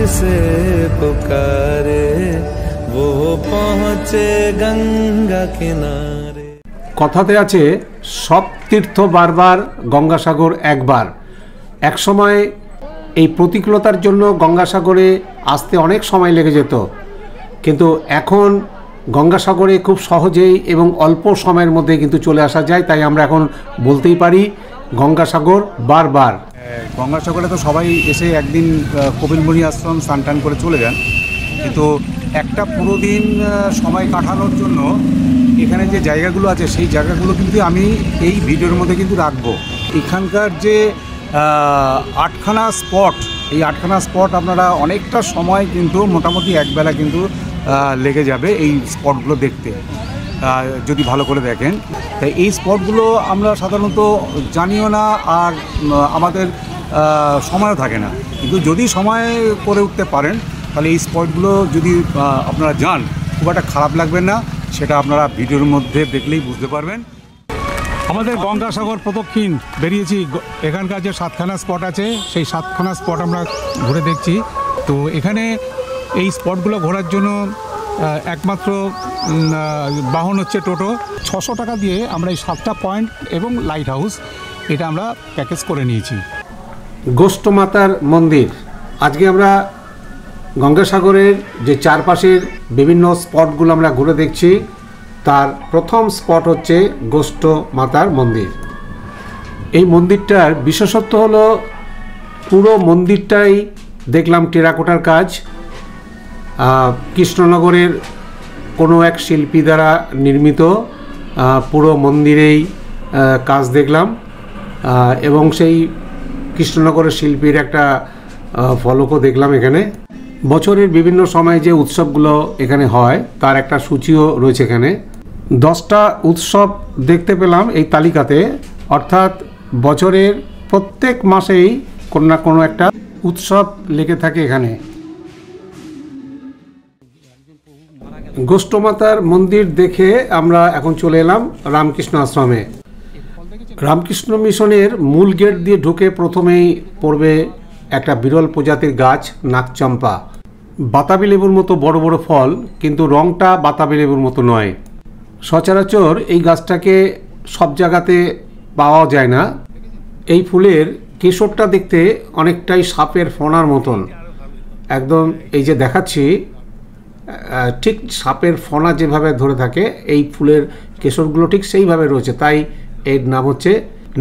जिसे पुकारे वो पहुँचे गंगा किनारे। কথাতে আছে সব তীর্থ বারবার গঙ্গাসাগর একবার। এক সময় এই প্রতিকূলতার জন্য গঙ্গাসাগরে আসতে অনেক সময় লেগে যেত, কিন্তু এখন গঙ্গাসাগরে খুব সহজেই এবং অল্প সময়ের মধ্যে কিন্তু চলে আসা যায়। তাই আমরা এখন বলতেই পারি গঙ্গাসাগর বারবার। গঙ্গাসাগরে তো সবাই এসে একদিন কপিলমুনি আশ্রম স্নান টান করে চলে যান, কিন্তু একটা পুরো দিন সময় কাটানোর জন্য এখানে যে জায়গাগুলো আছে সেই জায়গাগুলো কিন্তু আমি এই ভিডিওর মধ্যে কিন্তু রাখবো। এখানকার যে 8খানা স্পট, এই 8খানা স্পট আপনারা অনেকটা সময় কিন্তু মোটামুটি একবেলা কিন্তু লেগে যাবে এই স্পটগুলো দেখতে, যদি ভালো করে দেখেন। তাই এই স্পটগুলো আমরা সাধারণত জানিও না, আর আমাদের সময়ও থাকে না, কিন্তু যদি সময় করে উঠতে পারেন তাহলে এই স্পটগুলো যদি আপনারা যান খুব একটা খারাপ লাগবে না, সেটা আপনারা ভিডিওর মধ্যে দেখলেই বুঝতে পারবেন। আমাদের গঙ্গাসাগর প্রদক্ষিণ বেরিয়েছি। এখানকার যে 7খানা স্পট আছে সেই 7খানা স্পট আমরা ঘুরে দেখছি। তো এখানে এই স্পটগুলো ঘোরার জন্য একমাত্র বাহন হচ্ছে টোটো। 600 টাকা দিয়ে আমরা এই 7টা পয়েন্ট এবং লাইট হাউস এটা আমরা প্যাকেজ করে নিয়েছি। গোষ্ঠ মাতার মন্দির, আজকে আমরা গঙ্গাসাগরের যে চারপাশের বিভিন্ন স্পটগুলো আমরা ঘুরে দেখছি। তার প্রথম স্পট হচ্ছে গোষ্ঠ মাতার মন্দির। এই মন্দিরটার বিশেষত্ব হলো পুরো মন্দিরটাই দেখলাম টেরাকোটার কাজ, কৃষ্ণনগরের কোনো এক শিল্পী দ্বারা নির্মিত পুরো মন্দিরেই কাজ দেখলাম, এবং সেই কৃষ্ণনগরের শিল্পীর একটা ফলকও দেখলাম এখানে। বছরের বিভিন্ন সময় যে উৎসবগুলো এখানে হয় তার একটা সূচিও রয়েছে এখানে। 10টা উৎসব দেখতে পেলাম এই তালিকাতে, অর্থাৎ বছরের প্রত্যেক মাসেই কোনো না কোনো একটা উৎসব লেগে থাকে এখানে। গোষ্ঠমাতার মন্দির দেখে আমরা এখন চলে এলাম রামকৃষ্ণ আশ্রমে। রামকৃষ্ণ মিশনের মূল গেট দিয়ে ঢুকে প্রথমেই পড়বে একটা বিরল প্রজাতির গাছ, নাগচম্পা। বাতাবি লেবুর মতো বড় বড় ফল, কিন্তু রংটা বাতাবি লেবুর মতো নয়। সচরাচর এই গাছটাকে সব জায়গাতে পাওয়া যায় না। এই ফুলের কেশরটা দেখতে অনেকটাই সাপের ফণার মতন, একদম এই যে দেখাচ্ছি ঠিক সাপের ফণা যেভাবে ধরে থাকে এই ফুলের কেশরগুলো ঠিক সেইভাবে রয়েছে, তাই এর নাম হচ্ছে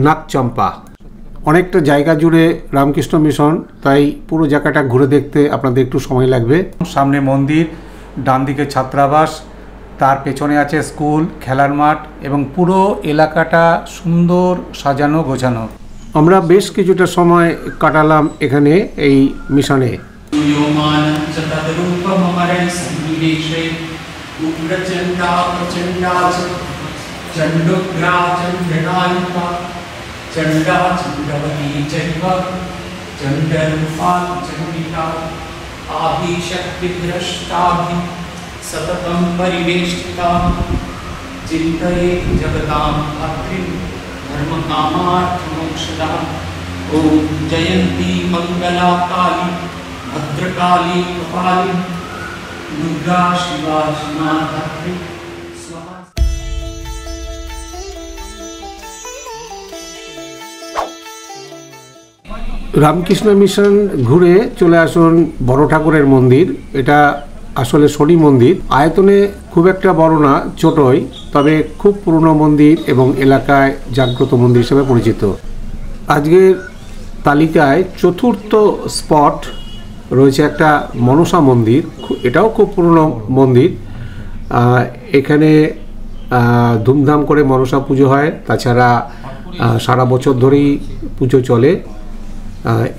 নাগচম্পা। অনেকটা জায়গা জুড়ে রামকৃষ্ণ মিশন, তাই পুরো জায়গাটা ঘুরে দেখতে আপনাদের একটু সময় লাগবে। সামনে মন্দির, ডান দিকে ছাত্রাবাস, তার পেছনে আছে স্কুল, খেলার মাঠ এবং পুরো এলাকাটা সুন্দর সাজানো গোছানো। আমরা বেশ কিছুটা সময় কাটালাম এখানে এই মিশনে। चंडा चंडवती चैव चंडरूपा चंडिका आदिशक्तिभ्रष्टाभि सततं परिवेष्टिता चिन्तये जगतां धात्रीं धर्मकामार्थमोक्षदा। ॐ जयन्ती मंगला काली भद्रकाली कपाली दुर्गा शिवा शिवा धात्री। রামকৃষ্ণ মিশন ঘুরে চলে আসুন বড় ঠাকুরের মন্দির। এটা আসলে শনি মন্দির, আয়তনে খুব একটা বড় না, ছোটই, তবে খুব পুরনো মন্দির এবং এলাকায় জাগ্রত মন্দির হিসেবে পরিচিত। আজকের তালিকায় চতুর্থ স্পট রয়েছে একটা মনসা মন্দির, এটাও খুব পুরনো মন্দির। এখানে ধুমধাম করে মনসা পুজো হয়, তাছাড়া সারা বছর ধরেই পুজো চলে।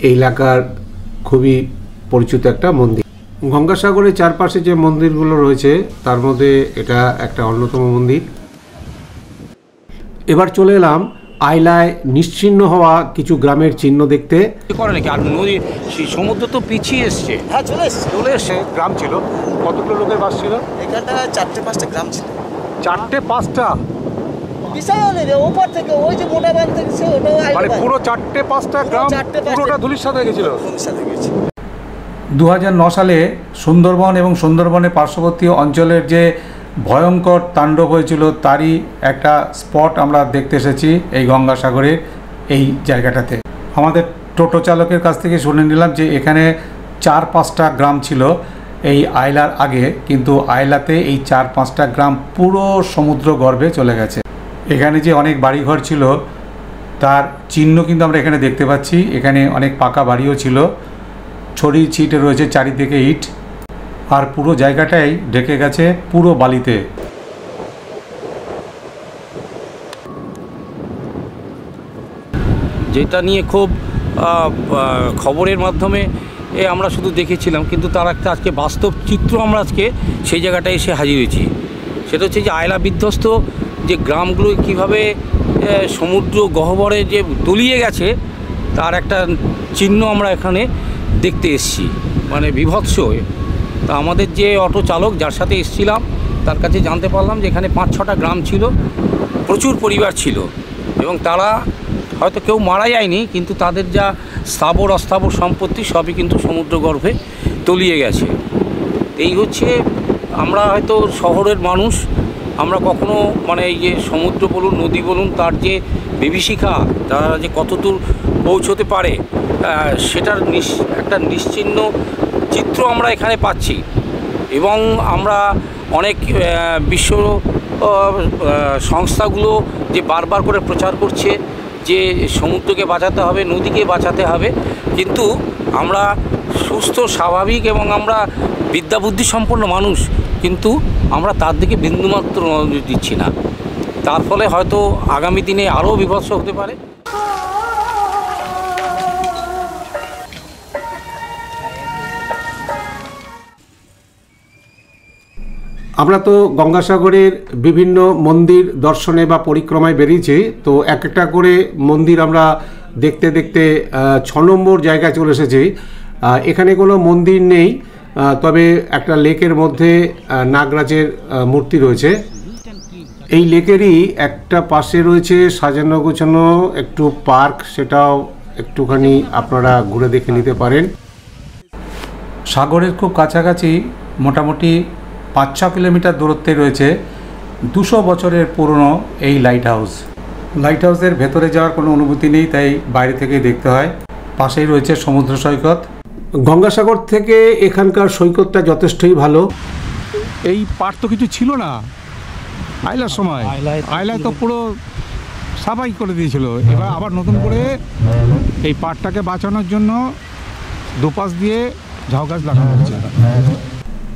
এই এলাকার খুবই পরিচিত একটা মন্দির। গঙ্গাসাগরের চারপাশে যে মন্দিরগুলো রয়েছে তার মধ্যে এটা একটা অন্যতম মন্দির। এবার চলে এলাম আইলায় নিশ্চিহ্ন হওয়া কিছু গ্রামের চিহ্ন দেখতে। আর নদী সমুদ্র তো পিছিয়ে এসছে। হ্যাঁ, চলে এসছে। গ্রাম ছিল, কতগুলো লোকের বাস ছিল এখানটা? 4-5টা গ্রাম ছিল। 4-5টা? বিশাল ওপর থেকে ওই যে মোটা বাঁধ থেকে মানে পুরো 4-5টা গ্রাম পুরোটা ধুলির সাথে গেছিল। 2009 সালে সুন্দরবন এবং সুন্দরবনের পার্শ্ববর্তী অঞ্চলের যে ভয়ঙ্কর তাণ্ডব হয়েছিল তারই একটা স্পট আমরা দেখতে এসেছি এই গঙ্গাসাগরের এই জায়গাটাতে। আমাদের টোটো চালকের কাছ থেকে শুনে নিলাম যে এখানে 4-5টা গ্রাম ছিল এই আইলার আগে, কিন্তু আইলাতে এই 4-5টা গ্রাম পুরো সমুদ্র গর্ভে চলে গেছে। এখানে যে অনেক বাড়িঘর ছিল তার চিহ্ন কিন্তু আমরা এখানে দেখতে পাচ্ছি। এখানে অনেক পাকা বাড়িও ছিল, ছড়িয়ে ছিটে রয়েছে চারিদিকে ইট, আর পুরো জায়গাটাই ঢেকে গেছে পুরো বালিতে। যেটা নিয়ে খুব খবরের মাধ্যমে আমরা শুধু দেখেছিলাম, কিন্তু তার একটা আজকে বাস্তব চিত্র আমরা আজকে সেই জায়গাটায় এসে হাজির হয়েছি। সেটা হচ্ছে যে আয়লা বিধ্বস্ত যে গ্রামগুলো কীভাবে সমুদ্র গহ্বরে যে তলিয়ে গেছে তার একটা চিহ্ন আমরা এখানে দেখতে এসেছি, মানে বিভৎস। তা আমাদের যে অটো চালক যার সাথে এসেছিলাম তার কাছে জানতে পারলাম যে এখানে 5-6টা গ্রাম ছিল, প্রচুর পরিবার ছিল, এবং তারা হয়তো কেউ মারা যায়নি, কিন্তু তাদের যা স্থাবর অস্থাবর সম্পত্তি সবই কিন্তু সমুদ্রগর্ভে তলিয়ে গেছে। এই হচ্ছে, আমরা হয়তো শহরের মানুষ, আমরা কখনো মানে এই যে সমুদ্র বলুন নদী বলুন তার যে বিভীষিকা তারা যে কতদূর পৌঁছতে পারে সেটার একটা নিশ্চিহ্ন চিত্র আমরা এখানে পাচ্ছি। এবং আমরা অনেক বিশ্ব সংস্থাগুলো যে বারবার করে প্রচার করছে যে সমুদ্রকে বাঁচাতে হবে, নদীকে বাঁচাতে হবে, কিন্তু আমরা সুস্থ স্বাভাবিক এবং আমরা বিদ্যাবুদ্ধি সম্পন্ন মানুষ, কিন্তু আমরা তার দিকে বিন্দুমাত্র নজর দিচ্ছি না। তার ফলে হয়তো আগামী দিনে আরও বিভৎস হতে পারে। আমরা তো গঙ্গাসাগরের বিভিন্ন মন্দির দর্শনে বা পরিক্রমায় বেরিয়েছি, তো এক একটা করে মন্দির আমরা দেখতে দেখতে 6 নম্বর জায়গায় চলে এসেছি। এখানে কোনো মন্দির নেই, তবে একটা লেকের মধ্যে নাগরাজের মূর্তি রয়েছে। এই লেকেরই একটা পাশে রয়েছে সাজানো গোছানো একটু পার্ক, সেটাও একটুখানি আপনারা ঘুরে দেখে নিতে পারেন। সাগরের খুব কাছাকাছি মোটামুটি 5-6 কিলোমিটার দূরত্বে রয়েছে 200 বছরের পুরনো এই লাইট হাউস। লাইট হাউসের ভেতরে যাওয়ার কোনো অনুমতি নেই, তাই বাইরে থেকেই দেখতে হয়। পাশেই রয়েছে সমুদ্র সৈকত। গঙ্গাসাগর থেকে এখানকার সৈকতটা যথেষ্টই ভালো। এই পাড় তো কিছু ছিল না আইলার সময়, আইলায় তো পুরো সাফাই করে দিয়েছিল। এবার আবার নতুন করে এই পাড়টাকে বাঁচানোর জন্য দুপাশ দিয়ে ঝাউ গাছ লাগানো হচ্ছে।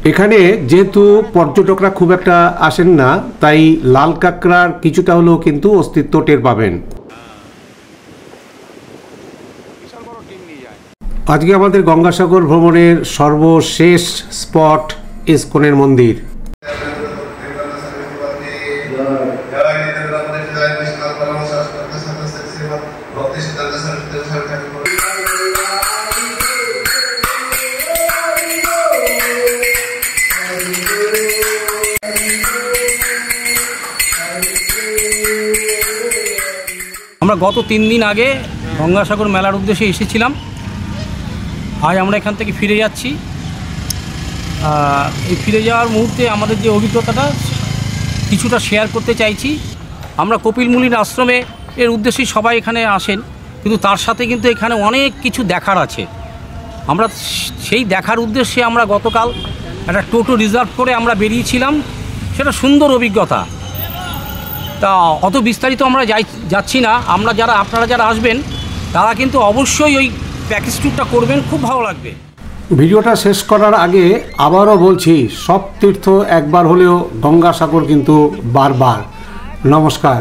এখানে যেহেতু পর্যটকরা খুব একটা আসেন না, তাই লাল কাঁকড়ার কিছুটা হলেও কিন্তু অস্তিত্ব টের পাবেন। আজকে আমাদের গঙ্গাসাগর ভ্রমণের সর্বশেষ স্পট ইসকনের মন্দির। আমরা গত 3 দিন আগে গঙ্গাসাগর মেলার উদ্দেশ্যে এসেছিলাম, আজ আমরা এখান থেকে ফিরে যাচ্ছি। এই ফিরে যাওয়ার মুহূর্তে আমাদের যে অভিজ্ঞতাটা কিছুটা শেয়ার করতে চাইছি। আমরা কপিল মুনির আশ্রমে এর উদ্দেশ্যে সবাই এখানে আসেন, কিন্তু তার সাথে কিন্তু এখানে অনেক কিছু দেখার আছে। আমরা সেই দেখার উদ্দেশ্যে আমরা গতকাল একটা টোটো রিজার্ভ করে আমরা বেরিয়েছিলাম, সেটা সুন্দর অভিজ্ঞতা। তা অত বিস্তারিত আমরা যাচ্ছি না। আপনারা যারা আসবেন তারা কিন্তু অবশ্যই ওই প্যাকেজ ট্যুরটা করবেন, খুব ভালো লাগবে। ভিডিওটা শেষ করার আগে আবারও বলছি, সব তীর্থ একবার হলেও, গঙ্গাসাগর কিন্তু বারবার। নমস্কার।